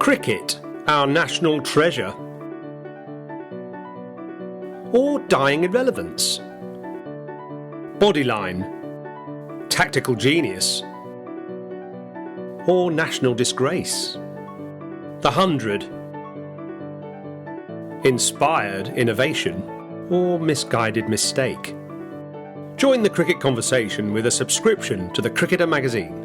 Cricket, our national treasure? Or dying irrelevance? Bodyline, tactical genius? Or national disgrace? The 100, inspired innovation? Or misguided mistake? Join the cricket conversation with a subscription to the Cricketer magazine.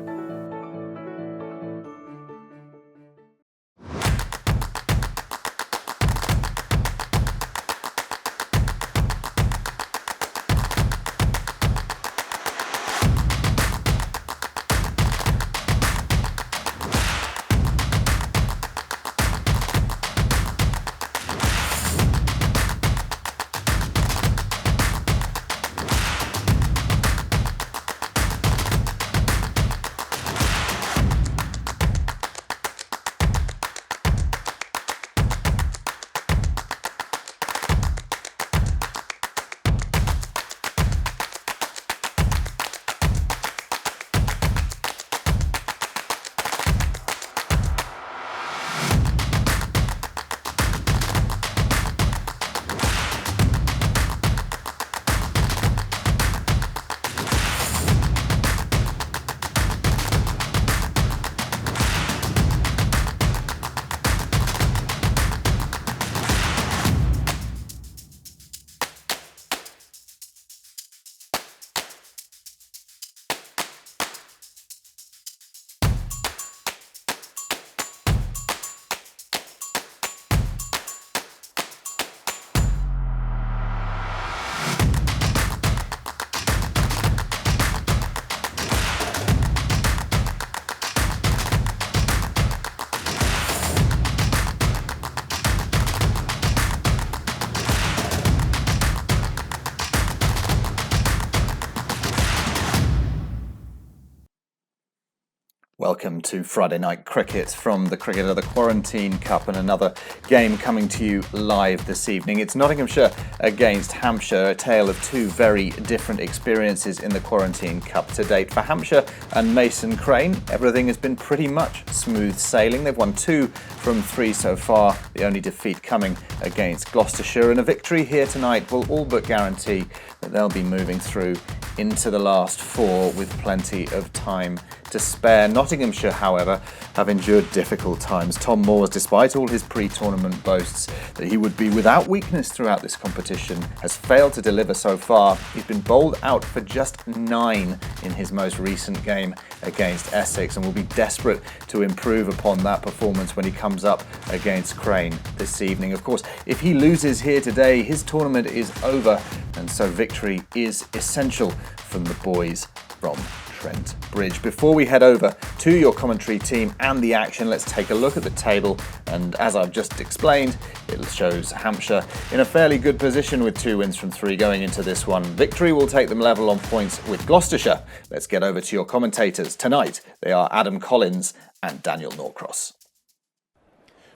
Welcome to Friday Night Cricket from the Cricketer, the Quarantine Cup, and another game coming to you live this evening. It's Nottinghamshire against Hampshire, a tale of two very different experiences in the Quarantine Cup to date. For Hampshire and Mason Crane, everything has been pretty much smooth sailing. They've won 2 from 3 so far, the only defeat coming against Gloucestershire, and a victory here tonight will all but guarantee that they'll be moving through into the last 4 with plenty of time to spare. Nottinghamshire, however, have endured difficult times. Tom Moores, despite all his pre-tournament boasts that he would be without weakness throughout this competition, has failed to deliver so far. He's been bowled out for just 9 in his most recent game against Essex, and will be desperate to improve upon that performance when he comes up against Crane this evening. Of course, if he loses here today, his tournament is over, and so victory is essential from the boys from Trent Bridge. Before we head over to your commentary team and the action, let's take a look at the table. And as I've just explained, it shows Hampshire in a fairly good position with 2 wins from 3 going into this one. Victory will take them level on points with Gloucestershire. Let's get over to your commentators. Tonight, they are Adam Collins and Daniel Norcross.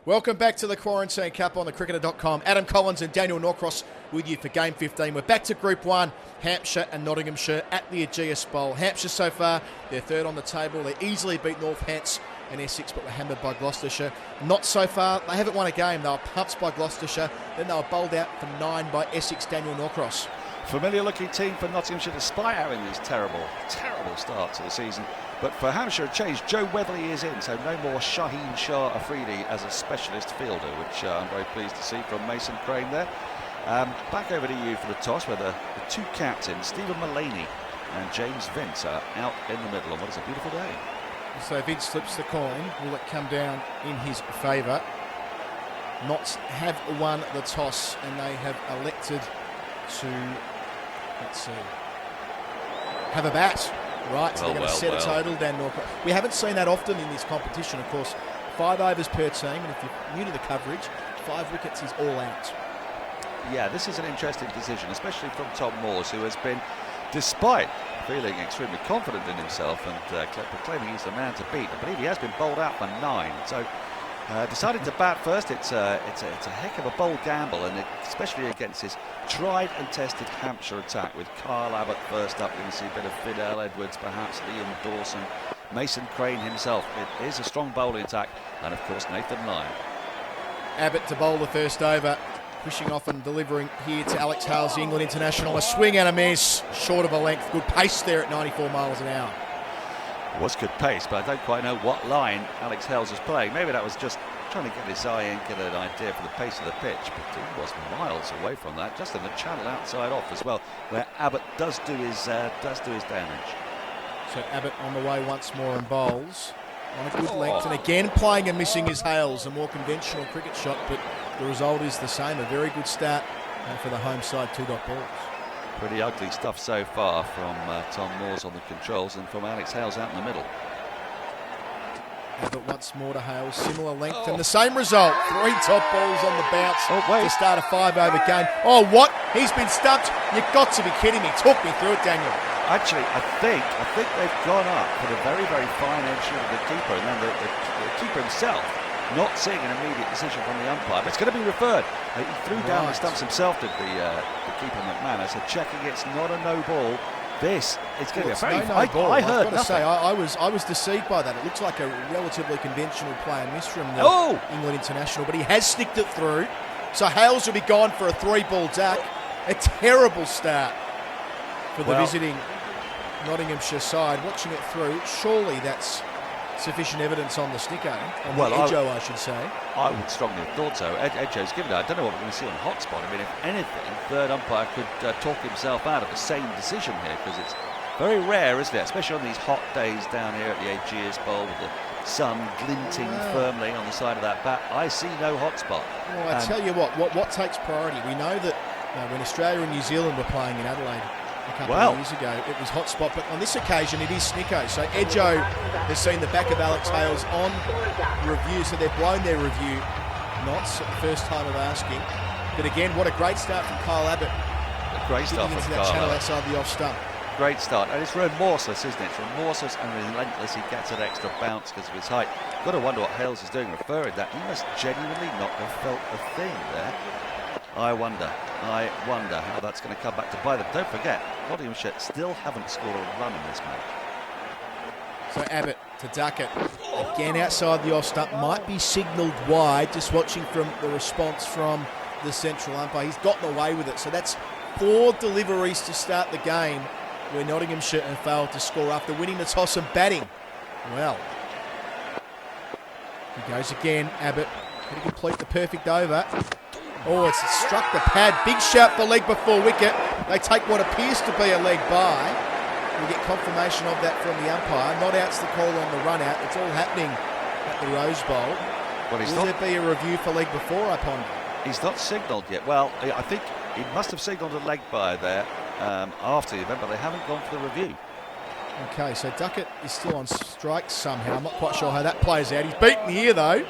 Welcome back to the Quarantine Cup on the Cricketer.com. Adam Collins and Daniel Norcross with you for Game 15. We're back to Group 1, Hampshire and Nottinghamshire at the Ageas Bowl. Hampshire so far, they're third on the table. They easily beat Northants and Essex, but were hammered by Gloucestershire. Not so far. They haven't won a game. They were pumped by Gloucestershire. Then they were bowled out for 9 by Essex. Daniel Norcross. Familiar looking team for Nottinghamshire despite having this terrible start to the season. But for Hampshire, a change. Joe Weatherly is in, so no more Shaheen Shah Afridi as a specialist fielder, which I'm very pleased to see from Mason Crane there. Back over to you for the toss, where the 2 captains, Stephen Mullaney and James Vince, are out in the middle on what is a beautiful day. So Vince flips the coin. Will it come down in his favour? Notts have won the toss, and they have elected to, have a bat. Right, so they're going to set a total down Norcross. We haven't seen that often in this competition, of course. 5 overs per team, and if you're new to the coverage, 5 wickets is all out. Yeah, this is an interesting decision, especially from Tom Moores, who has been, despite feeling extremely confident in himself and proclaiming he's the man to beat, I believe he has been bowled out for 9. So decided to bat first. It's a heck of a bold gamble, and especially against his tried and tested Hampshire attack with Kyle Abbott first up. You're going to see a bit of Fidel Edwards, perhaps Liam Dawson, Mason Crane himself. It is a strong bowling attack, and of course Nathan Lyon. Abbott to bowl the first over, pushing off and delivering here to Alex Hales, the England international. A swing and a miss, short of a length. Good pace there at 94 miles an hour. It was good pace, but I don't quite know what line Alex Hales was playing. Maybe that was just trying to get his eye and get an idea for the pace of the pitch, but he was miles away from that, just in the channel outside off as well, where Abbott does do his damage. So Abbott on the way once more and bowls on a good length, and again playing and missing his Hales, a more conventional cricket shot, but the result is the same. A very good start for the home side, 2 dot balls. Pretty ugly stuff so far from Tom Moores on the controls and from Alex Hales out in the middle. Abbott once more to Hales, similar length and the same result. 3 top balls on the bounce to start a 5-over game. Oh, what? He's been stumped. You've got to be kidding me. Talk me through it, Daniel. Actually, I think they've gone up for the very, very fine edge of the keeper, and then the keeper himself not seeing an immediate decision from the umpire. But it's going to be referred. He threw down the stumps himself, did the keeper McManus. So checking it's not a no ball. This is going to be a very no ball. I heard I've got to nothing. say, I was deceived by that. It looks like a relatively conventional play and miss from the England international, but he has sticked it through. So Hales will be gone for a 3-ball duck. A terrible start for the visiting Nottinghamshire side. Watching it through, surely that's sufficient evidence on the sticko, on the Edjo, I should say. I would strongly have thought so. Edjo's given it. I don't know what we're going to see on hotspot. I mean, if anything, third umpire could talk himself out of the same decision here, because it's very rare, isn't it? Especially on these hot days down here at the Aegeus Bowl with the sun glinting firmly on the side of that bat. I see no hotspot. Well, I tell you what takes priority? We know that when Australia and New Zealand were playing in Adelaide a couple of years ago, it was hotspot, but on this occasion it is snicko. So Edjo has seen the back of Alex Hales on review, so they've blown their review knots at the first time of asking. But again, what a great start from Kyle Abbott. A great start from into Kyle that channel Abbott. outside the off stump. Great start, and it's remorseless, isn't it? It's remorseless and relentless. He gets an extra bounce because of his height. Got to wonder what Hales is doing referring that. He must genuinely not have felt a thing there. I wonder how that's going to come back to bite them. Don't forget, Nottinghamshire still haven't scored a run in this match. So Abbott to Duckett, again outside the off stump, might be signalled wide, just watching from the response from the central umpire. He's gotten away with it, so that's 4 deliveries to start the game, where Nottinghamshire have failed to score after winning the toss and batting. Well, he goes again, Abbott, can he complete the perfect over? Oh, it's struck the pad. Big shout for leg before wicket. They take what appears to be a leg by. We get confirmation of that from the umpire. Not out's the call on the run out. It's all happening at the Rose Bowl. Will there be a review for leg before, I ponder? He's not signalled yet. Well, I think he must have signalled a leg by there after the event, but they haven't gone for the review. Okay, so Duckett is still on strike somehow. I'm not quite sure how that plays out. He's beaten here, though.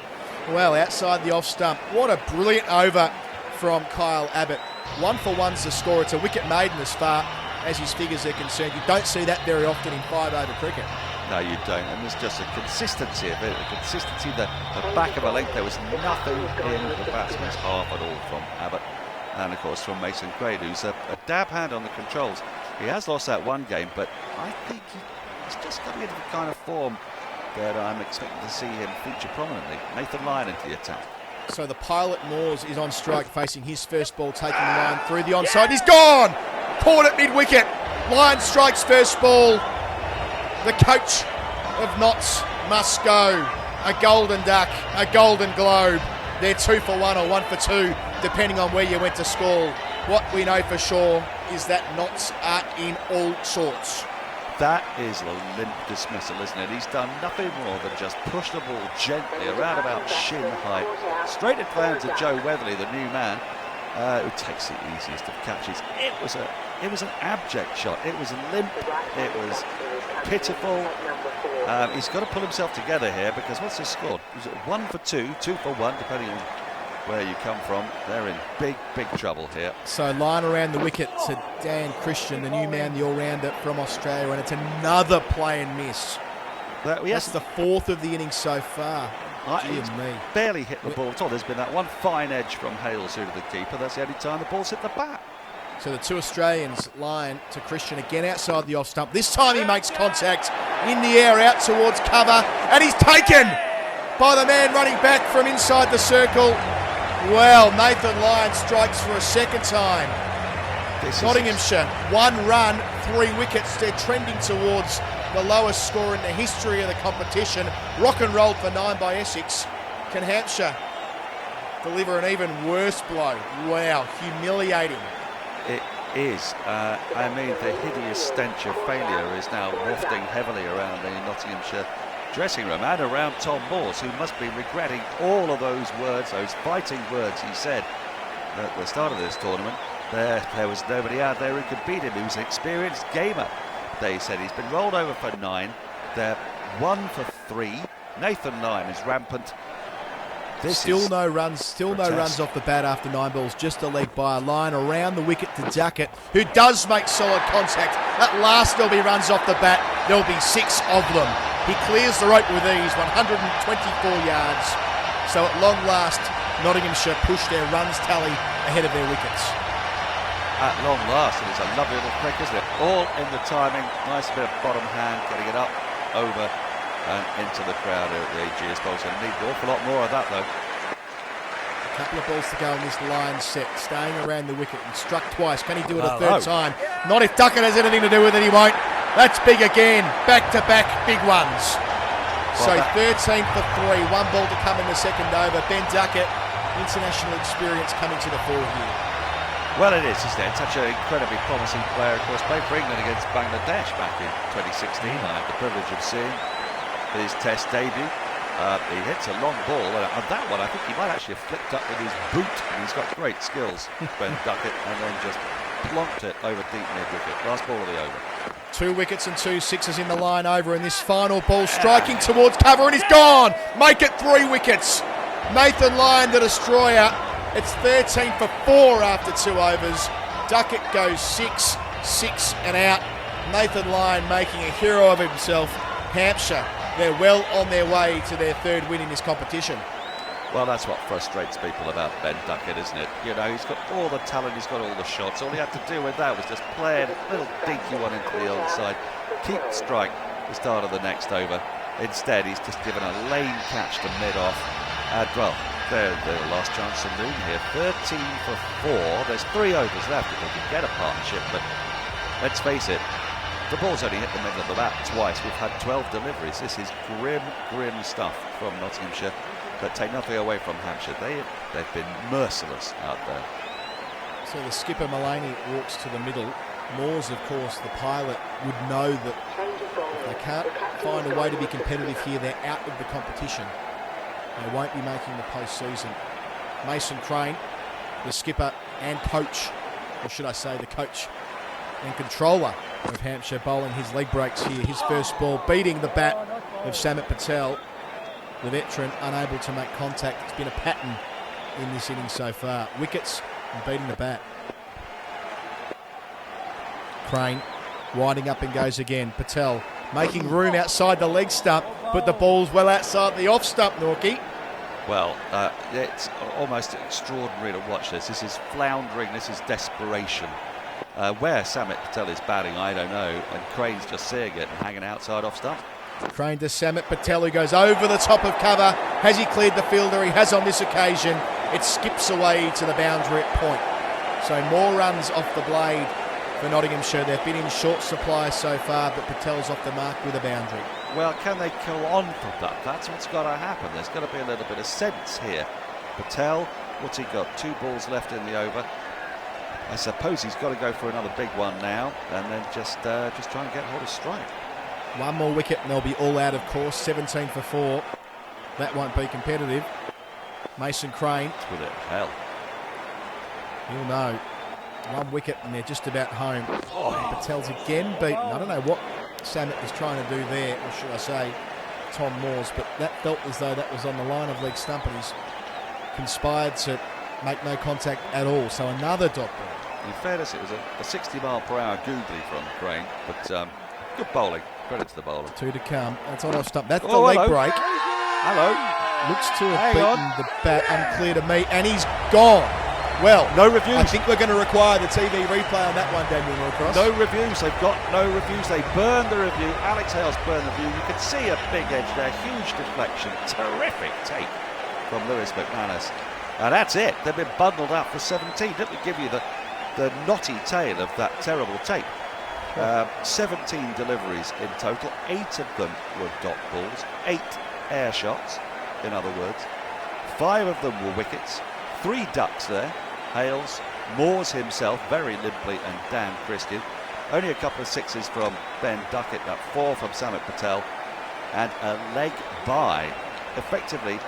Well, outside the off stump. What a brilliant over from Kyle Abbott. 1 for 1's the score. It's a wicket maiden as far as his figures are concerned. You don't see that very often in 5-over cricket. No, you don't. And there's just a consistency of it. A consistency, the back of a length. There was nothing in the batsman's half at all from Abbott. And, of course, from Mason Crane, who's a dab hand on the controls. He has lost that one game, but I think he's just coming into the kind of form that I'm expecting to see him feature prominently. Nathan Lyon into the attack. So the pilot Moores is on strike, facing his first ball, taking the line through the onside. He's gone! Caught at mid-wicket. Lyon strikes first ball. The coach of Notts must go. A golden duck, a golden globe. They're 2 for 1 or 1 for 2, depending on where you went to school. What we know for sure is that Notts are in all sorts. That is a limp dismissal, isn't it? He's done nothing more than just push the ball gently around about shin height, straight at the hands of Joe Weatherly, the new man, who takes the easiest of catches. It was an abject shot. It was limp. It was pitiful. He's got to pull himself together here, because what's his score? Was it 1 for 2, 2 for 1, depending on where you come from. They're in big, big trouble here. So line around the wicket to Dan Christian, the new man, the all-rounder from Australia, and it's another play and miss. That's the 4th of the innings so far. He's barely hit the ball at all. There's been that one fine edge from Hales through to the keeper. That's the only time the ball's hit the bat. So the 2 Australians, Lyon to Christian, again outside the off stump. This time he makes contact in the air out towards cover, and he's taken by the man running back from inside the circle. Well, Nathan Lyon strikes for a second time. Nottinghamshire, 1 run, 3 wickets. They're trending towards the lowest score in the history of the competition. Rock and rolled for 9 by Essex. Can Hampshire deliver an even worse blow? Wow, humiliating. It is. I mean, the hideous stench of failure is now wafting heavily around the Nottinghamshire dressing room and around Tom Moores, who must be regretting all of those words, those fighting words he said at the start of this tournament. There was nobody out there who could beat him. He was an experienced gamer. They said he's been rolled over for 9. They're 1 for 3. Nathan Lyon is rampant. Still no runs off the bat after 9 balls, just a leg by a line around the wicket to Duckett, who does make solid contact. At last there'll be runs off the bat. There'll be 6 of them. He clears the rope with ease, 124 yards. So at long last, Nottinghamshire push their runs tally ahead of their wickets. At long last, it is a lovely little flick, isn't it? All in the timing, nice bit of bottom hand, getting it up, over and into the crowd at the GS Bowl. So need an awful lot more of that though. A couple of balls to go in this line set, staying around the wicket and struck twice. Can he do it a third time? Not if Duckett has anything to do with it, he won't. That's big again, back-to-back big ones. So 13 for 3, 1 ball to come in the second over. Ben Duckett, international experience coming to the fore here. Well, it is, isn't it? Such an incredibly promising player. Of course, played for England against Bangladesh back in 2016. I had the privilege of seeing his Test debut. He hits a long ball, and on that one, I think he might actually have flicked up with his boot. And he's got great skills, Ben Duckett, and then just plonked it over deep mid-wicket. Last ball of the over. 2 wickets and 2 sixes in the line over, and this final ball striking towards cover, and he's gone. Make it 3 wickets. Nathan Lyon, the destroyer. It's 13 for 4 after 2 overs. Duckett goes 6, 6 and out. Nathan Lyon making a hero of himself. Hampshire, they're well on their way to their 3rd win in this competition. Well, that's what frustrates people about Ben Duckett, isn't it? You know, he's got all the talent, he's got all the shots. All he had to do with that was just play a little dinky one into the onside, keep the strike at the start of the next over. Instead, he's just given a lane catch to mid-off. And, well, they're the last chance saloon here. 13 for 4. There's 3 overs left if they can get a partnership, but let's face it, the ball's only hit the middle of the bat twice. We've had 12 deliveries. This is grim, grim stuff from Nottinghamshire, but take nothing away from Hampshire. They've been merciless out there. So the skipper Mullaney walks to the middle. Moores, of course, the pilot, would know that if they can't find a way to be competitive here, they're out of the competition. They won't be making the postseason. Mason Crane, the skipper and coach, or should I say the coach and controller of Hampshire, bowling his leg breaks here. His first ball beating the bat of Samit Patel, the veteran, unable to make contact. It's been a pattern in this innings so far. Wickets and beating the bat. Crane winding up and goes again. Patel making room outside the leg stump, but the ball's well outside the off stump, Norkie. Well, it's almost extraordinary to watch this. This is floundering, this is desperation. Where Samit Patel is batting, I don't know, and Crane's just seeing it and hanging outside off stump. Crane to Samit Patel, who goes over the top of cover. Has he cleared the fielder? He has on this occasion. It skips away to the boundary at point. So more runs off the blade for Nottinghamshire. They've been in short supply so far, but Patel's off the mark with a boundary. Well, can they go on from that? That's what's got to happen. There's got to be a little bit of sense here. Patel, what's he got? 2 balls left in the over. I suppose he's got to go for another big one now, and then just try and get hold of strike. 1 more wicket and they'll be all out, of course. 17 for 4. That won't be competitive. Mason Crane. With it, hell. You'll know. 1 wicket and they're just about home. And Patel's again beaten. I don't know what Samit is trying to do there, or should I say Tom Moores, but that felt as though that was on the line of leg stump, and he's conspired to make no contact at all. So another dot ball. In fairness, it was a 60-mile-per-hour googly from Crane, but good bowling. Credit to the bowler. 2 to come. That's on off stump. That's the leg break. Hello. Looks to have beaten the bat, unclear to me, and he's gone. Well, no reviews. I think we're going to require the TV replay on that one, Daniel Norcross. No reviews. They've got no reviews. They burned the review. Alex Hales burned the review. You can see a big edge there. Huge deflection. Terrific take from Lewis McManus. And that's it. They've been bundled up for 17. Let me give you the knotty tail of that terrible tape. 17 deliveries in total. 8 of them were dot balls. 8 air shots, in other words. 5 of them were wickets. 3 ducks there. Hales, Moores himself, very limply, and Dan Christian. Only a couple of sixes from Ben Duckett, 4 from Samit Patel, and a leg bye. Effectively,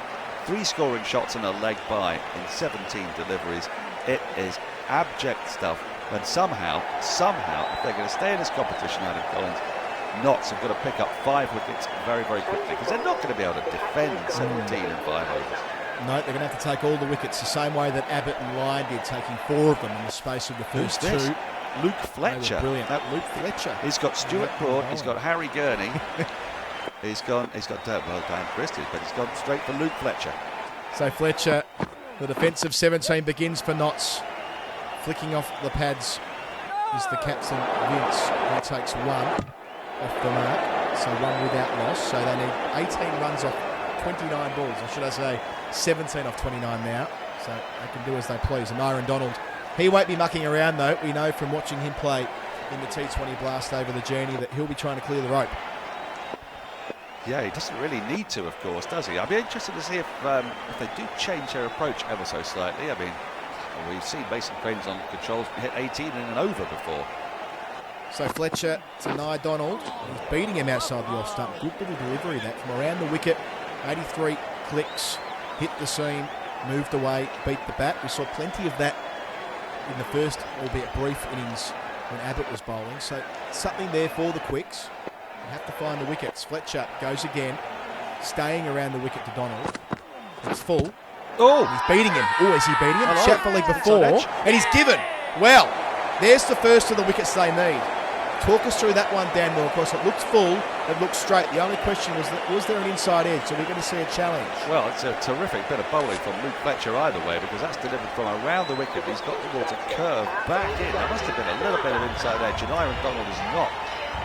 3 scoring shots and a leg bye in 17 deliveries. It is abject stuff. And somehow, if they're going to stay in this competition, Adam Collins, Notts have got to pick up 5 wickets very, very quickly, because they're not going to be able to defend 17 in 5 overs. No, they're going to have to take all the wickets the same way that Abbott and Lyon did, taking 4 of them in the space of the first 2. Luke Fletcher. Brilliant. Luke Fletcher. He's got Stuart Broad, he's got Harry Gurney, he's got Dan Christie, but he's gone straight for Luke Fletcher. So Fletcher, the defensive 17 begins for Notts. Flicking off the pads is the captain, Vince, who takes 1 off the mark. So 1 without loss. So they need 18 runs off 29 balls, or should I say 17 off 29 now. So they can do as they please. And Myron Donald, he won't be mucking around though. We know from watching him play in the T20 Blast over the journey that he'll be trying to clear the rope. Yeah, he doesn't really need to, of course, does he? I'd be interested to see if they do change their approach ever so slightly. I mean, we've seen Mason Crane on controls hit 18 in an over before. So Fletcher to Nye Donald. He's beating him outside the off stump. Good little delivery that from around the wicket. 83 clicks, hit the seam, moved away, beat the bat. We saw plenty of that in the first, albeit brief, innings when Abbott was bowling. So something there for the quicks. They have to find the wickets. Fletcher goes again, staying around the wicket to Donald. It's full. Oh, he's beating him. Oh, is he beating him? Shot for leg before, and he's given. Well, there's the first of the wickets they need. Talk us through that one, Dan Norcross. It looked full, it looked straight. The only question was there an inside edge? So we're going to see a challenge. Well, it's a terrific bit of bowling from Luke Fletcher either way, because that's delivered from around the wicket. He's got the ball to curve back in. There must have been a little bit of inside edge, and Iron Donald is not.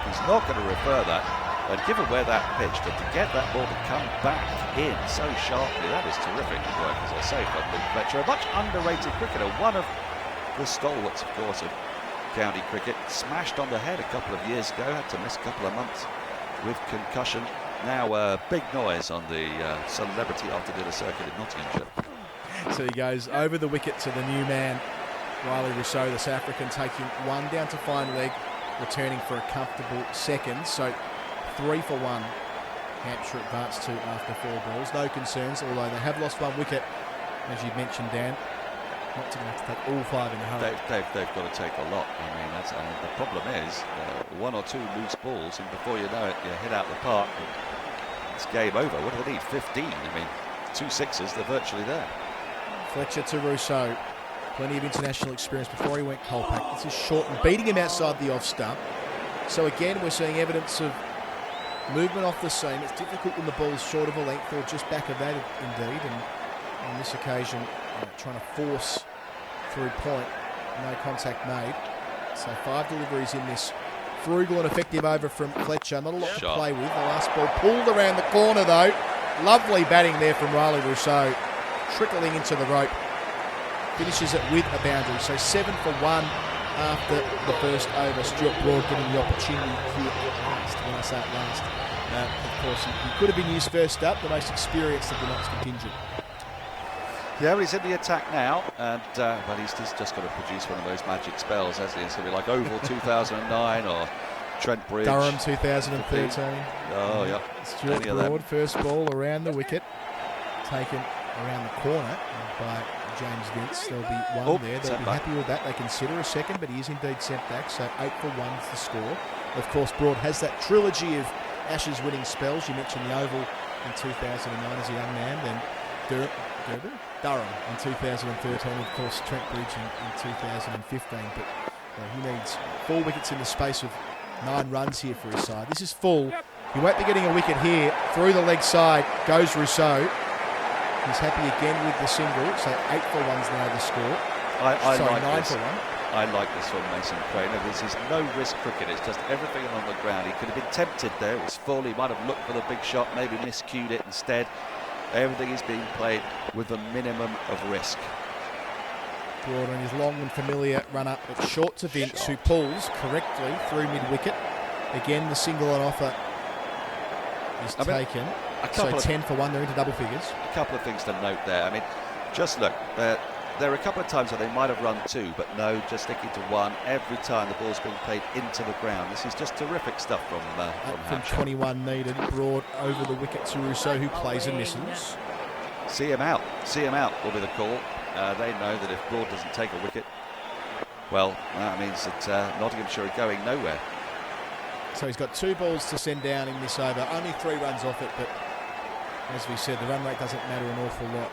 He's not going to refer that. And given where that pitched, and to get that ball to come back in so sharply, that is terrific work, as I say, from Luke Fletcher. A much underrated cricketer, one of the stalwarts, of course, of county cricket. Smashed on the head a couple of years ago, had to miss a couple of months with concussion. Now big noise on the celebrity after dinner circuit in Nottinghamshire. So he goes over the wicket to the new man, Riley Rousseau, the South African, taking 1 down to fine leg, returning for a comfortable second. So 3 for 1. Hampshire advanced to after 4 balls. No concerns, although they have lost 1 wicket, as you mentioned, Dan. Not to have to take all 5 in a hurry. They've got to take a lot. I mean, the problem is 1 or 2 loose balls, and before you know it, you hit out the park. It's game over. What do they need? 15. I mean, 2 sixes, they're virtually there. Fletcher to Rousseau. Plenty of international experience before he went cold pack. This is Shorten beating him outside the off stump. So again, we're seeing evidence of movement off the seam. It's difficult when the ball's short of a length or just back of that, indeed. And on this occasion, trying to force through point. No contact made. So 5 deliveries in this frugal and effective over from Fletcher. Not a lot to play with. The last ball pulled around the corner though. Lovely batting there from Riley Rousseau. Trickling into the rope. Finishes it with a boundary. So 7 for 1 after the first over. Stuart Broad getting the opportunity here at last. When I say at last, of course, he could have been used first up, the most experienced of the Notts contingent. Yeah, well, he's in the attack now, and well, he's just got to produce one of those magic spells, hasn't he? It's going to be like Oval 2009 or Trent Bridge. Durham 2013. Oh, yeah. Stuart Broad, first ball around the wicket, taken around the corner by James Vince. There'll be 1 there. They'll be happy with that. They consider a second, but he is indeed sent back. So 8 for 1 is the score. Of course, Broad has that trilogy of Ashes winning spells. You mentioned the Oval in 2009 as a young man, then Durham in 2013, of course Trent Bridge in 2015. But he needs 4 wickets in the space of 9 runs here for his side. This is full. He won't be getting a wicket here. Through the leg side goes Rousseau. He's happy again with the single, so 8 for 1's now the score. I Sorry, like 9 this. for 1. I like this from Mason Crane. This is no risk cricket. It's just everything on the ground. He could have been tempted there. It was full. He might have looked for the big shot, maybe miscued it instead. Everything is being played with the minimum of risk. Broad on his long and familiar run up at short to Vince, who pulls correctly through mid-wicket. Again, the single on offer is taken. So 10 for 1, they're into double figures. A couple of things to note there. I mean, just look, there are a couple of times where they might have run 2, but no, just sticking to 1 every time the ball's being played into the ground. This is just terrific stuff from Hampshire. 21 needed. Broad over the wicket to Rousseau, who plays and misses. See him out will be the call. They know that if Broad doesn't take a wicket, well, that means that Nottinghamshire are going nowhere. So he's got 2 balls to send down in this over. Only 3 runs off it, but as we said, the run rate doesn't matter an awful lot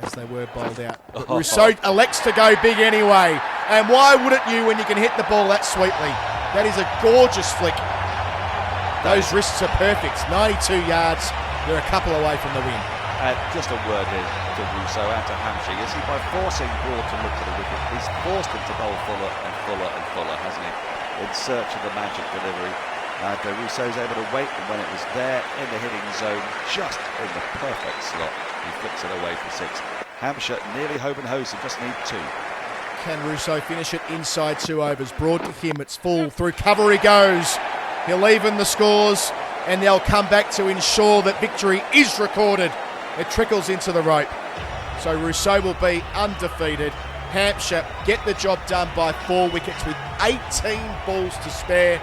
as they were bowled out. But Rousseau elects to go big anyway. And why wouldn't you when you can hit the ball that sweetly? That is a gorgeous flick. Those wrists are perfect. 92 yards. They're a couple away from the win. Just a word here to Rousseau and to Hampshire. You see, by forcing Broad to look for the wicket, he's forced him to bowl fuller and fuller and fuller, hasn't he? In search of the magic delivery. Rousseau's able to wait, and when it was there in the hitting zone, just in the perfect slot, he flicks it away for 6. Hampshire nearly home and hosed, just need 2. Can Rousseau finish it inside 2 overs? Broad to him, it's full. Through cover he goes. He'll even the scores, and they'll come back to ensure that victory is recorded. It trickles into the rope. So Rousseau will be undefeated. Hampshire get the job done by 4 wickets with 18 balls to spare.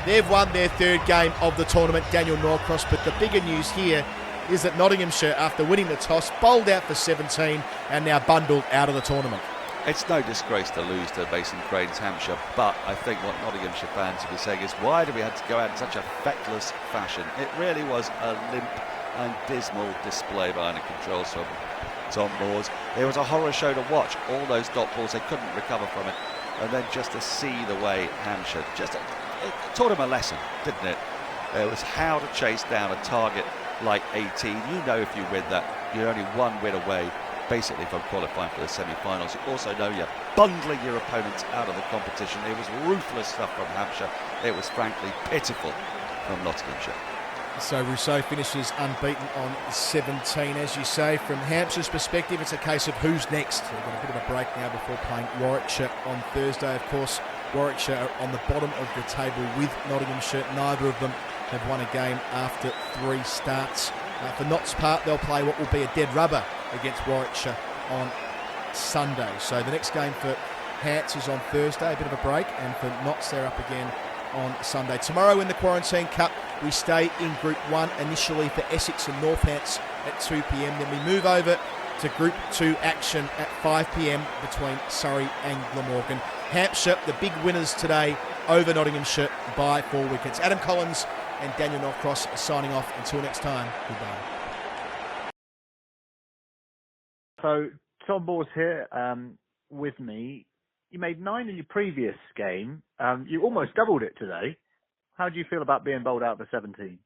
They've won their 3rd game of the tournament, Daniel Norcross, but the bigger news here is that Nottinghamshire, after winning the toss, bowled out for 17 and now bundled out of the tournament. It's no disgrace to lose to Mason Crane's Hampshire, but I think what Nottinghamshire fans will be saying is, why do we have to go out in such a feckless fashion? It really was a limp and dismal display behind the controls from Tom Moores. It was a horror show to watch. All those dot balls, they couldn't recover from it. And then just to see the way Hampshire, it taught him a lesson, didn't it? It was how to chase down a target like 18. You know, if you win that, you're only 1 win away, basically, from qualifying for the semi-finals. You also know you're bundling your opponents out of the competition. It was ruthless stuff from Hampshire. It was frankly pitiful from Nottinghamshire. So Rousseau finishes unbeaten on 17. As you say, from Hampshire's perspective, it's a case of who's next. They've got a bit of a break now before playing Warwickshire on Thursday. Of course, Warwickshire are on the bottom of the table with Nottinghamshire. Neither of them have won a game after 3 starts. For Nott's part, they'll play what will be a dead rubber against Warwickshire on Sunday. So the next game for Hants is on Thursday, a bit of a break, and for Notts, they're up again on Sunday. Tomorrow in the Quarantine Cup, we stay in Group 1 initially for Essex and Northants at 2 p.m. Then we move over to Group 2 action at 5 p.m. between Surrey and Glamorgan. Hampshire, the big winners today over Nottinghamshire by 4 wickets. Adam Collins and Daniel Norcross signing off. Until next time, goodbye. So, Tom Moores here with me. You made 9 in your previous game. You almost doubled it today. How do you feel about being bowled out for 17?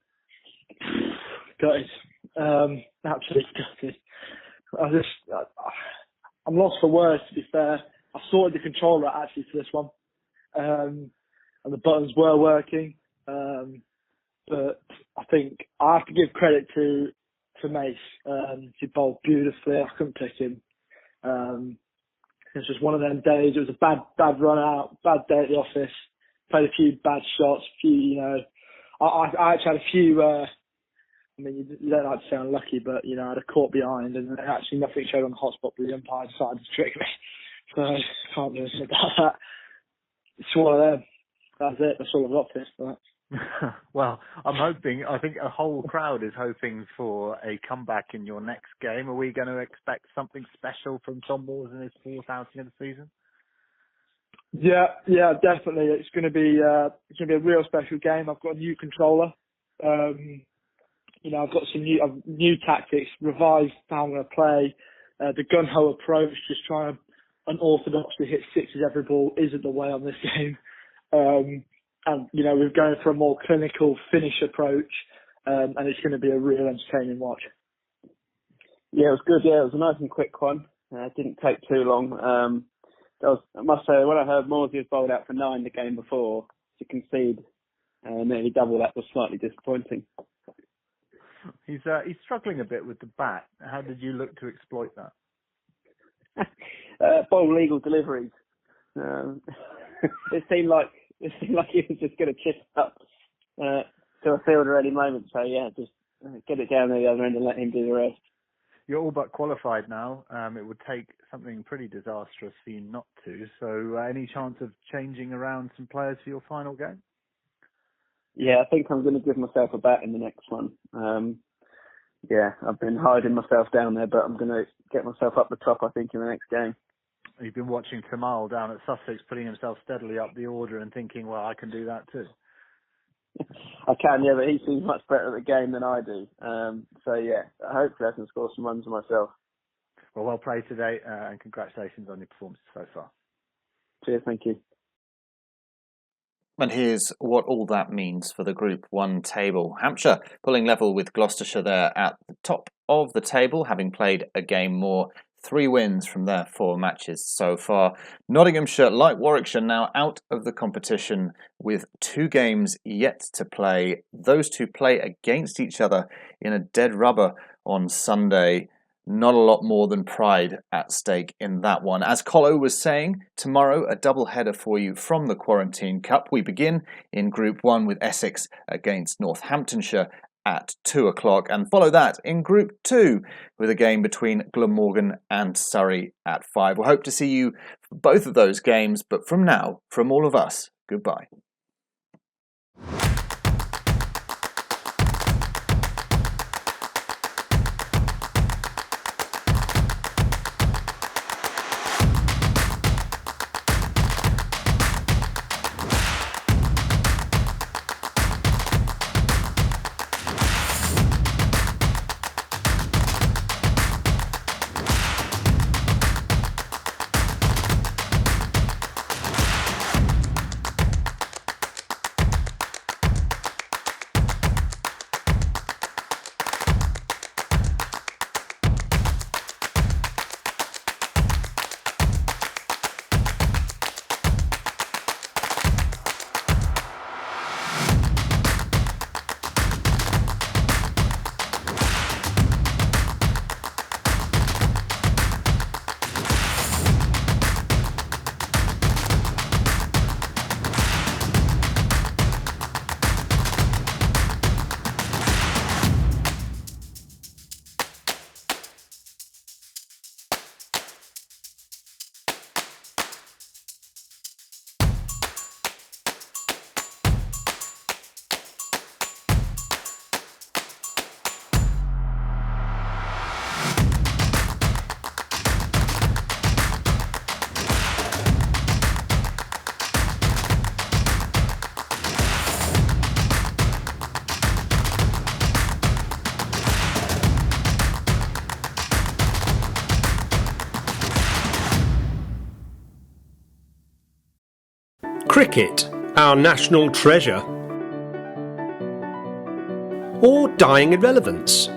Gutted. Absolutely gutted. I'm lost for words, to be fair. I sorted the controller out actually for this one. And the buttons were working. But I think I have to give credit to Mace. He bowled beautifully. I couldn't pick him. It's just one of them days. It was a bad run out, bad day at the office. Played a few bad shots, I actually had a few, I mean, you don't like to say unlucky, but, I had a caught behind and actually nothing showed on the hotspot, but the umpire decided to trick me. So I can't do anything about that. It's one of them. That's it. That's all I've got for this. But. Well, I think a whole crowd is hoping for a comeback in your next game. Are we going to expect something special from Tom Moores in his 4th outing of the season? Yeah, definitely. It's going to be a real special game. I've got a new controller. I've got some new tactics, revised how I'm going to play. The gun-ho approach, just trying to unorthodoxly hit 6s every ball, isn't the way on this game. And we're going for a more clinical finish approach, and it's going to be a real entertaining watch. Yeah, it was good. Yeah, it was a nice and quick one. It didn't take too long. I must say, when I heard Moores was bowled out for 9 the game before, to concede nearly double that was slightly disappointing. He's struggling a bit with the bat. How did you look to exploit that? Bowl legal deliveries. It seemed like he was just going to chip up to a fielder any moment. So yeah, just get it down the other end and let him do the rest. You're all but qualified now. It would take something pretty disastrous for you not to. So any chance of changing around some players for your final game? Yeah, I think I'm going to give myself a bat in the next one. Yeah, I've been hiding myself down there, but I'm going to get myself up the top, I think, in the next game. You've been watching Kamal down at Sussex putting himself steadily up the order and thinking, well, I can do that too. I can, yeah, but he seems much better at the game than I do. So yeah, hopefully I can score some runs myself. Well played today, and congratulations on your performance so far. Cheers, thank you. And here's what all that means for the Group 1 table. Hampshire pulling level with Gloucestershire there at the top of the table, having played a game more. 3 wins from their 4 matches so far. Nottinghamshire, like Warwickshire, now out of the competition with 2 games yet to play. Those 2 play against each other in a dead rubber on Sunday. Not a lot more than pride at stake in that one. As Colo was saying, tomorrow a double header for you from the Quarantine Cup. We begin in Group 1 with Essex against Northamptonshire at 2 o'clock, and follow that in Group 2 with a game between Glamorgan and Surrey at 5. We hope to see you for both of those games, but from now, from all of us, goodbye. Cricket, our national treasure? Or dying irrelevance?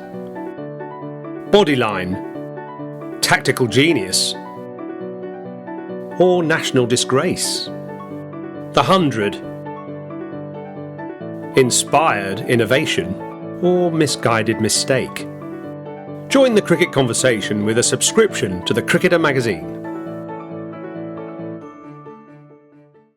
Bodyline, tactical genius? Or national disgrace? The 100, inspired innovation? Or misguided mistake? Join the cricket conversation with a subscription to the Cricketer magazine.